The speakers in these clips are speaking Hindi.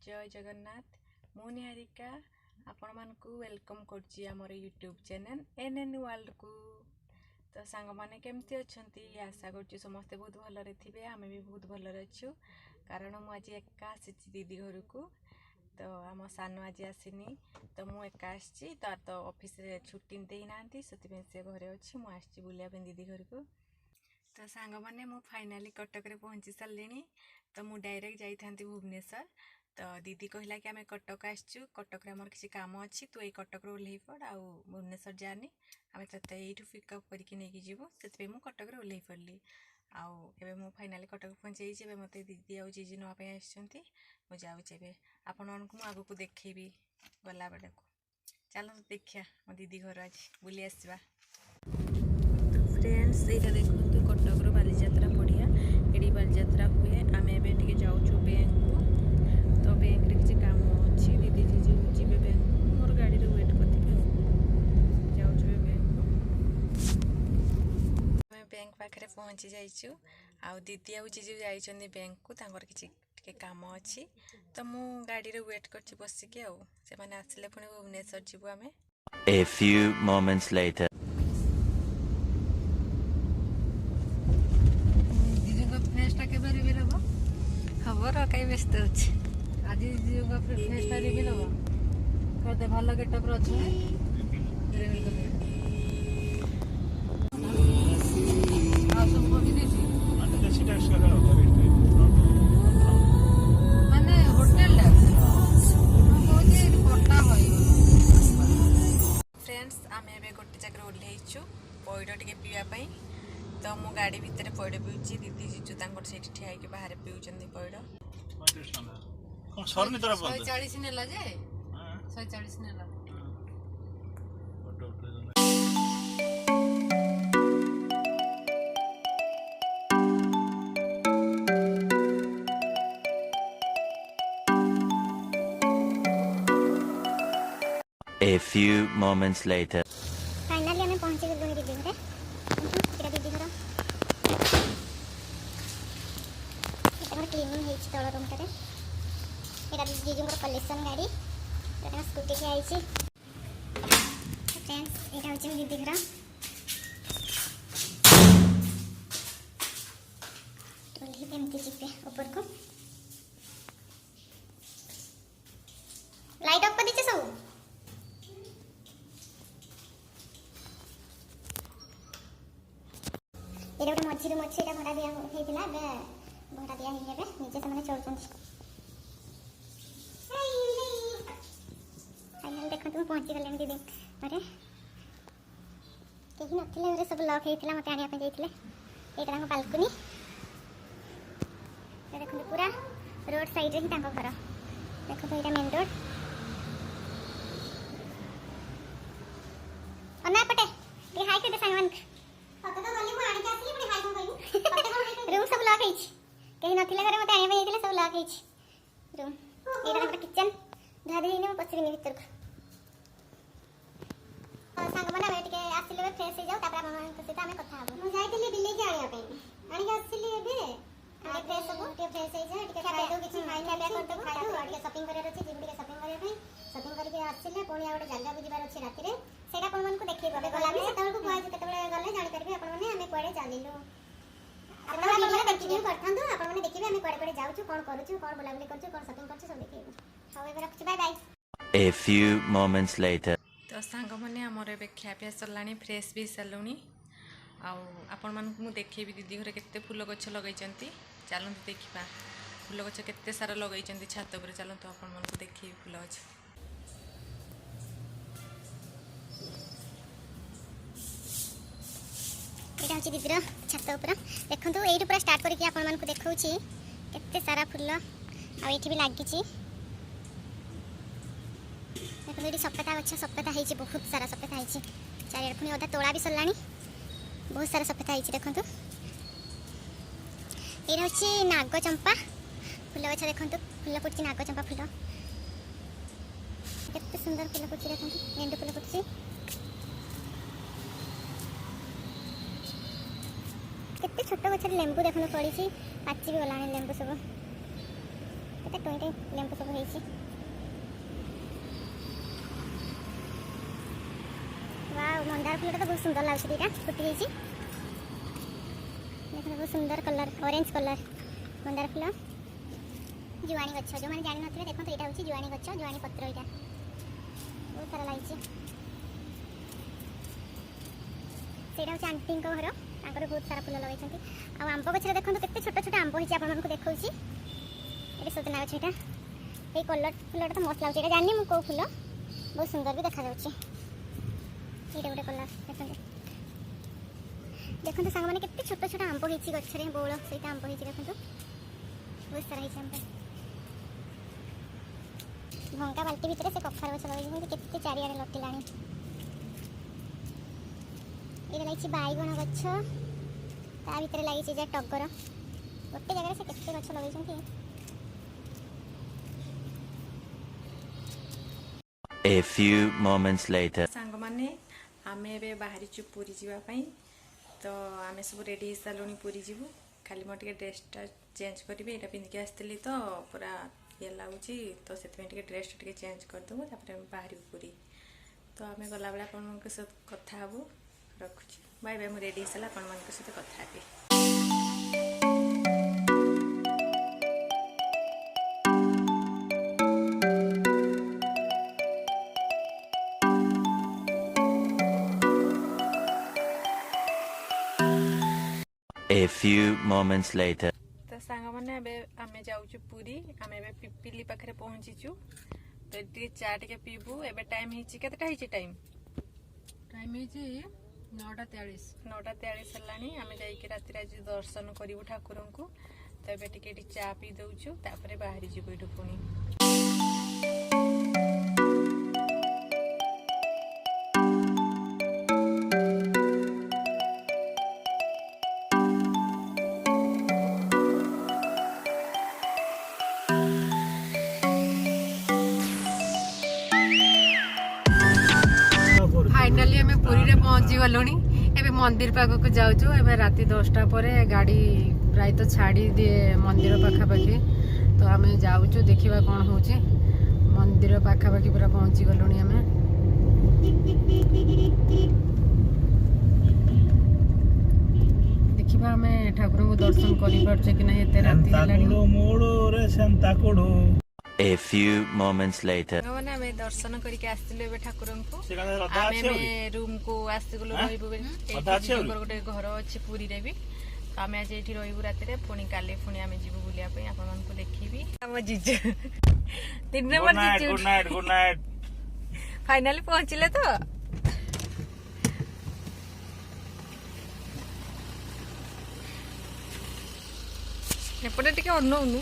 जय जगन्नाथ मु निहारिका आपण मानकु वेलकम करछि हमर यूट्यूब चैनल NNWORLD को। तो सांग माने केमती अछंती आशा करछि समस्ते बहुत भलरे थिबे। आमे भी बहुत भलरे अछु कारण मु आज एका आसी दीदी घर को। तो आम सानो आज आसीनी तो मु एका आछि तार तो ऑफिस रे छुट्टी देई नांती सति से घरे अछि मु आछि बुलिया पे दीदी घर को। तो सांग माने मु फाइनली कटक रे पहुंची सारलेनी। तो मु डायरेक्ट जाई थांती भुवनेश्वर। तो दीदी कहला कि आम कटक आसचु कटक रे हमर किसी काम अछि तू ए कटक रे ओल्हेई पड़ आ भुवनेश्वर जानी आम तते एठू पिकअप करके नेकी जीवो सेतबे मु कटक रे ओल्हेई पड़ली। आउ एबे मु फाइनली कटक पहुंची जेबे मते दीदी आ जीजी नवा पे आछंती मु जाउछ एबे आपन मानकु मु आगु को देखेबी गला बेडा को। चलो देखिया मो दीदी घर आज बुली आसीबा। फ्रेंड्स एटा देखंतु कटक रो बालीजात्रा पड़िया एडी बालीजात्रा हुए आमे एबे टिके जाउछु बैंक को। तो बैंक रे किछि काम अछि दीदी जीजी जीबे बैंक मोर गाड़ी रे वेट करथिबे जाउछु बैंक को। मैं बैंक पाखरे पहुंची जाइछु आ दीदी आ जीजी जाइछन्ती बैंक को तांकर किछि टिके काम अछि। तो मु गाड़ी रे वेट करछि बसी के आ से माने आसले पुनी भुवनेश्वर जीबो आमे। A few moments later. खबर कई व्यस्त अछि आज जीवा फेस्टा रिवील हो करते भलो गेटअप रो छ रिवील कर आ सब को भी देछि माने सीटा सगा माने होटल ला कोजे पट्टा होई। फ्रेंड्स आमे एबे गोटे जगह ओल्हेइछु पइड टिके पिया पई। तो मु गाड़ी भितर पइड पिउची दीदी जीजू तांकर सेठी ठिया के बाहर पिउचंदी पइड। 140 नेला जे 140 नेला। A few moments later. Finally हमें पहुंचे गए दीदी घर तेरा दीदी घर एटा क्लीनिंग हेछि तळ रूम टारे एटा दीदी घर कलेक्शन गाड़ी एटा स्कूटी के आइछि। फ्रेंड्स एटा होछि दीदी घर टोली एमती चिपे ऊपर को लाइट ऑफ कर दीचे सब। एटा गोटे मझी रूम अच्छी भड़ा दिया होइतिला बे भड़ा दिया हिने बे नीचे से माने चलछंती। फाइनल देखो तुम पहुंची गले दीदी अरे केही नथिले रे सब लॉक हेतिला मते आनिया पे जाइतिले एटा तांको बालकनी ए देखो पूरा रोड साइड रे ही तांको घर देखो तो एटा मेन रोड अना पटे ये हाई के संगवन पता तो गली मु आनी के आसी पुनी हाई को कहू रूम सब लॉक हेछि केही नथिले घरे मते आनिया पे जाइतिले सब लॉक हेछि रूम एटा तांको किचन धादी हिने पछरी नि भीतर को सांग माने मैं टिके आसिले फ्रेश हो जाऊ तापर हम सहित हमें कथा हबो। मु जाइतिली बिल्ली के आनिया पे आनी के आसिली एबे आ फ्रेश हो टिके फ्रेश हो जा टिके खाइ दो किछि खाइ ना कर दो खाइ दो टिके शॉपिंग करे रछि जिम टिके शॉपिंग करे पे शॉपिंग करके आसिले पुनी आ गोटे जागा बुझिबार अछि राती रे सेटा कोन मन को देखै बबे गला भी सेतल को बुआ जते बेले गले जानि करबे अपन माने हमें कोडे चलिलु अपन वीडियो देखिबी करथांदो अपन माने देखिबे हमें कोडे कोडे जाउछु कोन करूछु कोन बुलाबुली करछु कोन शॉपिंग करछु सब देखिबे। हाउ एबे रखछु bye bye. A few moments later. तो सांग माने हमर एबे खापिया सरलानी फ्रेश भी सरलुनी आपण मानकु मु देखेबी दीदी घरे केते फूल गछ लगाइचंती। चलंतु देखिबा फूल गछ केते सारा लगाइचंती छात ऊपर चलंतु आपण मानकु देखिबी फूल गछ। एटा होची दीदी छात ऊपर देखंतु एइटु पूरा स्टार्ट करके आपण मानकु देखौची केते सारा फूल आ एठी भी लागिची देखो एटी सपेता गछ सपेता हेछि बहुत सारा सपेता हेछि चारि पुनी ओदा तोड़ा भी सरलानी बहुत सारा सपेता हेछि देखंतु। एटा होछि नाग चंपा फूल गछ देखंतु फूल फुटछि नाग चंपा फूल केते सुंदर फूल फुटछि देखंतु गेंडू फूल फुटछि केते छोट गछ लेंबू देखनो पड़िछि पाचि भी गलानी लेंबू सब କେତେ ଟୁଇଁଟେ ଲେମ୍ବୁ ସବୁ ହେଇଛି। वाव मंदार फूल तो बहुत सुंदर लाଗୁଛି दीटा फुटी ହେଇଛି। देखो बहुत सुंदर कलर ऑरेंज कलर मंदार फूल। जुआणी गछ जो माने जानि नथिबे देखो एटा होची जुआणी गछ जुआणी पत्र एटा बहुत सारा लागिଛି। सेटा होची आंटी को घर तांकर बहुत सारा फूल लगाइछंती। आ आंब गछ रे देखो केते छोट छोट आंब होईଛି आपन मानको देखौची। एटा सजना गछ एटा ए कलर फूलटा तो मस्त लाଗୁଛି। एटा जानि मु को फूल बहुत सुंदर भी देखा जाउची। एटा गोटे कलर देखो सांग मैंने केते छोट छोट आंब होईछि गछरे बोल सहित आंब होईछि देखो बहुत सारा होईछि आंब। भंगा बाल्टी भितर से कखार गछ लगे केते चारियाडे लटिलाणी। एटा लागिछि बाईगण गछ ता भितर लागिछि जे टगर गोटे जगह से केते गछ लगैछन्ती। A few moments later. सांग माने आमे एबे बाहरी चु पूरी जीवा पई तो आमे सब रेडी सालोनी पूरी जीवु। खाली मोर टिके ड्रेसटा चेंज करबे एटा पिन के आस्तली तो पूरा ये लागुची तो सेत में टिके ड्रेस टिके चेंज कर दबो तापर बाहरी पूरी तो आमे गला बेला अपन मन के साथ कथा हबो। रखुची बाय बाय। मु रेडी सला अपन मन के साथ कथा हेबे। A few moments later. तो सांग माने एबे आमे जाउछु पूरी। आमे एबे पिपिली पाखरे पहुंचीछु तो टी चा टिके पीबू। एबे टाइम हिची केतेटा हिची टाइम हिची 9:43 हेलानी। आमे जाई के राति राति दर्शन करिवु ठाकुरंकु। तो एबे टिके चा पी दउछु तापरे बाहरी जिवु एठु पुनी। फाइनाली आम पुरी रे पहुंची गलुनी। एबे मंदिर पाखक जाऊँ। एबे राति 10टा पर गाड़ी प्राय तो छाड़ी दिए मंदिर पाखापाखि तो आम जाऊँ देखा कौन हो मंदिर पाखापाखि पूरा पहुंची गलुनी। आम देखा आम ठाकुर को दर्शन कर पार्चे कि नहीं एते राति A few moments later. माने आमे दर्शन करके आस्तिलु एबे ठाकुरंकु। आमे रूम को आस्तिगलु रहिबु एठी गोटे घर अछि पुरी रे भी। आमे आज एठी रहिबु राति रे पुनी काले पुनी आमे जिबु बुलिया पई आपन मन को देखिबी। हम जिजु 3 नंबर जिजु गुड नाइट फाइनली पहुंचले तो एपटे टिके अनौनु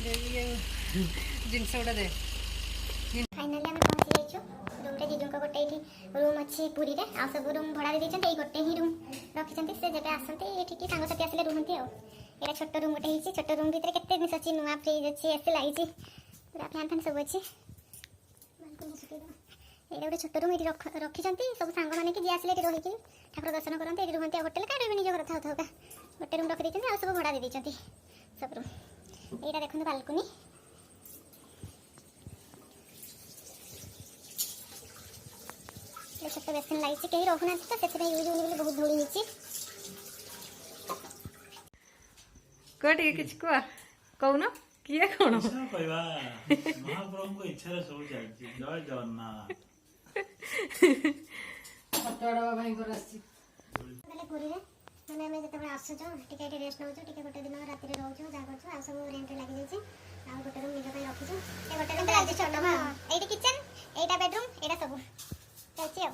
जिनस गुड़ा दे। फाइनली आम पहुंची जाइछु रूम रे। जीजू को गोटे रूम अच्छी पूरी रे आ सब रूम भड़ा दे देछन। एई गोटे ही रूम रखिछन्ती। से जेबे आसंती एठी की सांग साथी आसले रुहंती। आ एटा छोट रूम गोटे हिची। छोट रूम भीतर केते जिनिस अछि नुवा फ्रिज अछि एसी लागिछि पूरा फैन फैन सब अछि। एटा गोटे छोट रूम एठी रखिछन्ती। सब सांग माने कि जे आसले एठी रहिकि ठाकुर दर्शन करन्ते एठी रुहंती। आ होटल का निज घर थाउ थाउ का गोटे रूम रखि देछन्ती। आ सब भड़ा दे देछन्ती सब रूम। एटा देखन बालकनी छोट बेसन लाइछि कहीं रहना तो सेते यूज होनी बोली बहुत धूली हिची। कोटी किछ को कहउनो किए कोन कहवा महाप्रभु को इच्छा रे सब जाई। जय जगन्नाथ। पटवाड़ा भाई को रास्ती तले पुरी रे माने हमें जते बड़ा आसु जो टिके एठी रेस्ट नउछु। टिके गोटे दिन राति रे रहउछु जा करछु। आ सब रेंट लागी जाईछि। आ गोटे रूम निज पई रखिछु। ए गोटे रूम लागी छोट एठी किचन एटा बेडरूम एटा सब चाची अब